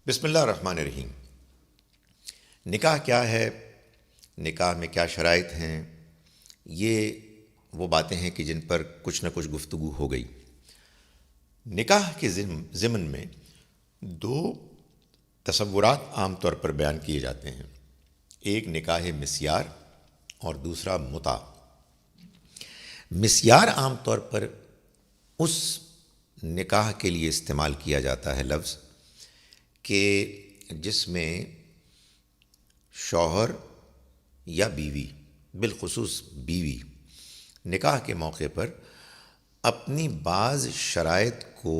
بسم اللہ الرحمن الرحیم۔ نکاح کیا ہے، نکاح میں کیا شرائط ہیں، یہ وہ باتیں ہیں کہ جن پر کچھ نہ کچھ گفتگو ہو گئی۔ نکاح کے ضمن میں دو تصورات عام طور پر بیان کیے جاتے ہیں، ایک نکاح مسیار اور دوسرا متع۔ مسیار عام طور پر اس نکاح کے لیے استعمال کیا جاتا ہے لفظ کہ جس میں شوہر یا بیوی، بالخصوص بیوی، نکاح کے موقع پر اپنی بعض شرائط کو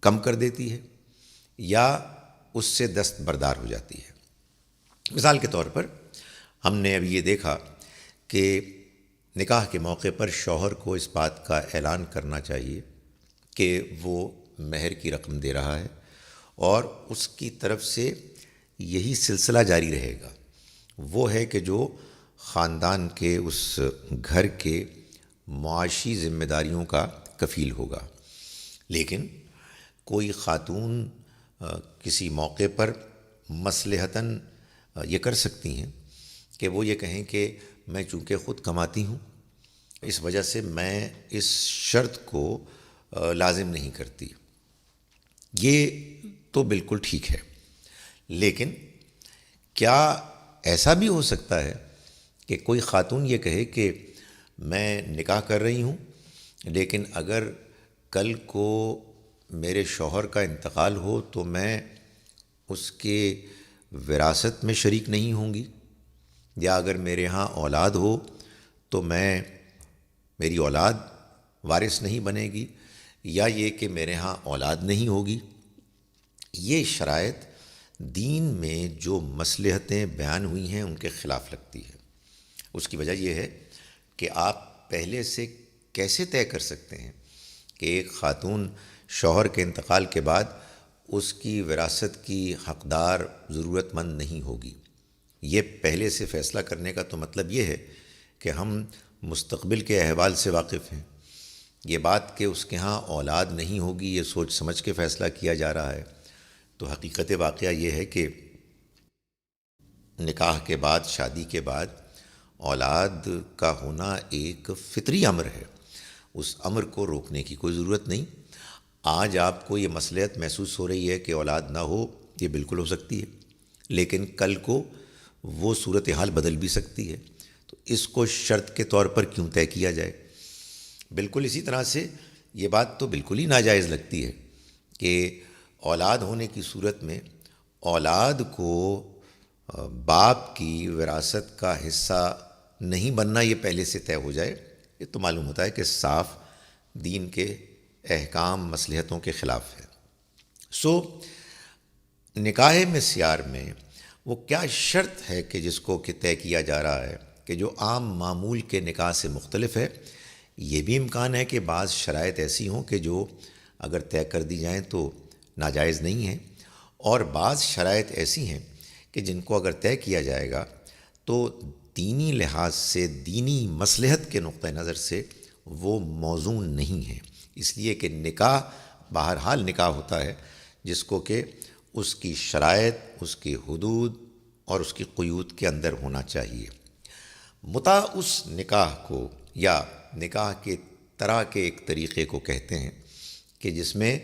کم کر دیتی ہے یا اس سے دستبردار ہو جاتی ہے۔ مثال کے طور پر ہم نے ابھی یہ دیکھا کہ نکاح کے موقع پر شوہر کو اس بات کا اعلان کرنا چاہیے کہ وہ مہر کی رقم دے رہا ہے اور اس کی طرف سے یہی سلسلہ جاری رہے گا، وہ ہے کہ جو خاندان کے اس گھر کے معاشی ذمہ داریوں کا کفیل ہوگا۔ لیکن کوئی خاتون کسی موقع پر مصلحتاً یہ کر سکتی ہیں کہ وہ یہ کہیں کہ میں چونکہ خود کماتی ہوں، اس وجہ سے میں اس شرط کو لازم نہیں کرتی۔ یہ تو بالکل ٹھیک ہے، لیکن کیا ایسا بھی ہو سکتا ہے کہ کوئی خاتون یہ کہے کہ میں نکاح کر رہی ہوں، لیکن اگر کل کو میرے شوہر کا انتقال ہو تو میں اس کے وراثت میں شریک نہیں ہوں گی، یا اگر میرے ہاں اولاد ہو تو میری اولاد وارث نہیں بنے گی، یا یہ کہ میرے ہاں اولاد نہیں ہوگی۔ یہ شرائط دین میں جو مصلحتیں بیان ہوئی ہیں ان کے خلاف لگتی ہے۔ اس کی وجہ یہ ہے کہ آپ پہلے سے کیسے طے کر سکتے ہیں کہ ایک خاتون شوہر کے انتقال کے بعد اس کی وراثت کی حقدار ضرورت مند نہیں ہوگی؟ یہ پہلے سے فیصلہ کرنے کا تو مطلب یہ ہے کہ ہم مستقبل کے احوال سے واقف ہیں۔ یہ بات کہ اس کے ہاں اولاد نہیں ہوگی یہ سوچ سمجھ کے فیصلہ کیا جا رہا ہے، تو حقیقت واقعہ یہ ہے کہ نکاح کے بعد، شادی کے بعد اولاد کا ہونا ایک فطری امر ہے، اس امر کو روکنے کی کوئی ضرورت نہیں۔ آج آپ کو یہ مصلحت محسوس ہو رہی ہے کہ اولاد نہ ہو، یہ بالکل ہو سکتی ہے، لیکن کل کو وہ صورتحال بدل بھی سکتی ہے، تو اس کو شرط کے طور پر کیوں طے کیا جائے؟ بالکل اسی طرح سے یہ بات تو بالکل ہی ناجائز لگتی ہے کہ اولاد ہونے کی صورت میں اولاد کو باپ کی وراثت کا حصہ نہیں بننا یہ پہلے سے طے ہو جائے۔ یہ تو معلوم ہوتا ہے کہ صاف دین کے احکام مصلحتوں کے خلاف ہے۔ نکاح مسیار میں وہ کیا شرط ہے کہ جس کو کہ طے کیا جا رہا ہے کہ جو عام معمول کے نکاح سے مختلف ہے؟ یہ بھی امکان ہے کہ بعض شرائط ایسی ہوں کہ جو اگر طے کر دی جائیں تو ناجائز نہیں ہیں، اور بعض شرائط ایسی ہیں کہ جن کو اگر طے کیا جائے گا تو دینی لحاظ سے، دینی مصلحت کے نقطہ نظر سے وہ موزون نہیں ہیں، اس لیے کہ نکاح بہرحال نکاح ہوتا ہے جس کو کہ اس کی شرائط، اس کی حدود اور اس کی قیود کے اندر ہونا چاہیے۔ متع اس نکاح کو یا نکاح کے طرح کے ایک طریقے کو کہتے ہیں کہ جس میں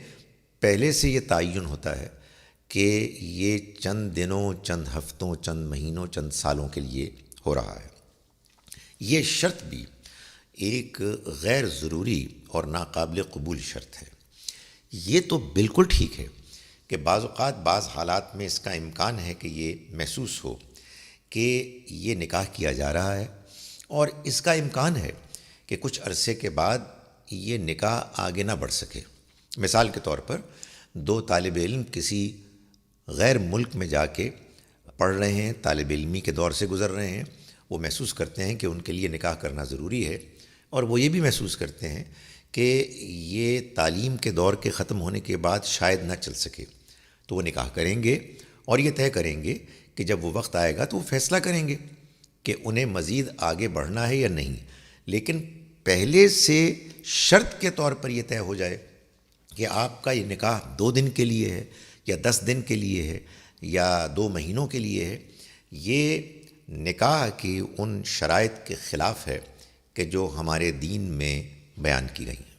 پہلے سے یہ تعین ہوتا ہے کہ یہ چند دنوں، چند ہفتوں، چند مہینوں، چند سالوں کے لیے ہو رہا ہے۔ یہ شرط بھی ایک غیر ضروری اور ناقابل قبول شرط ہے۔ یہ تو بالکل ٹھیک ہے کہ بعض اوقات بعض حالات میں اس کا امکان ہے کہ یہ محسوس ہو کہ یہ نکاح کیا جا رہا ہے، اور اس کا امکان ہے کہ کچھ عرصے کے بعد یہ نکاح آگے نہ بڑھ سکے۔ مثال کے طور پر دو طالب علم کسی غیر ملک میں جا کے پڑھ رہے ہیں، طالب علمی کے دور سے گزر رہے ہیں، وہ محسوس کرتے ہیں کہ ان کے لیے نکاح کرنا ضروری ہے، اور وہ یہ بھی محسوس کرتے ہیں کہ یہ تعلیم کے دور کے ختم ہونے کے بعد شاید نہ چل سکے، تو وہ نکاح کریں گے اور یہ طے کریں گے کہ جب وہ وقت آئے گا تو وہ فیصلہ کریں گے کہ انہیں مزید آگے بڑھنا ہے یا نہیں۔ لیکن پہلے سے شرط کے طور پر یہ طے ہو جائے کہ آپ کا یہ نکاح 2 دن کے لیے ہے یا 10 دن کے لیے ہے یا 2 مہینوں کے لیے ہے، یہ نکاح کی ان شرائط کے خلاف ہے کہ جو ہمارے دین میں بیان کی گئی ہیں۔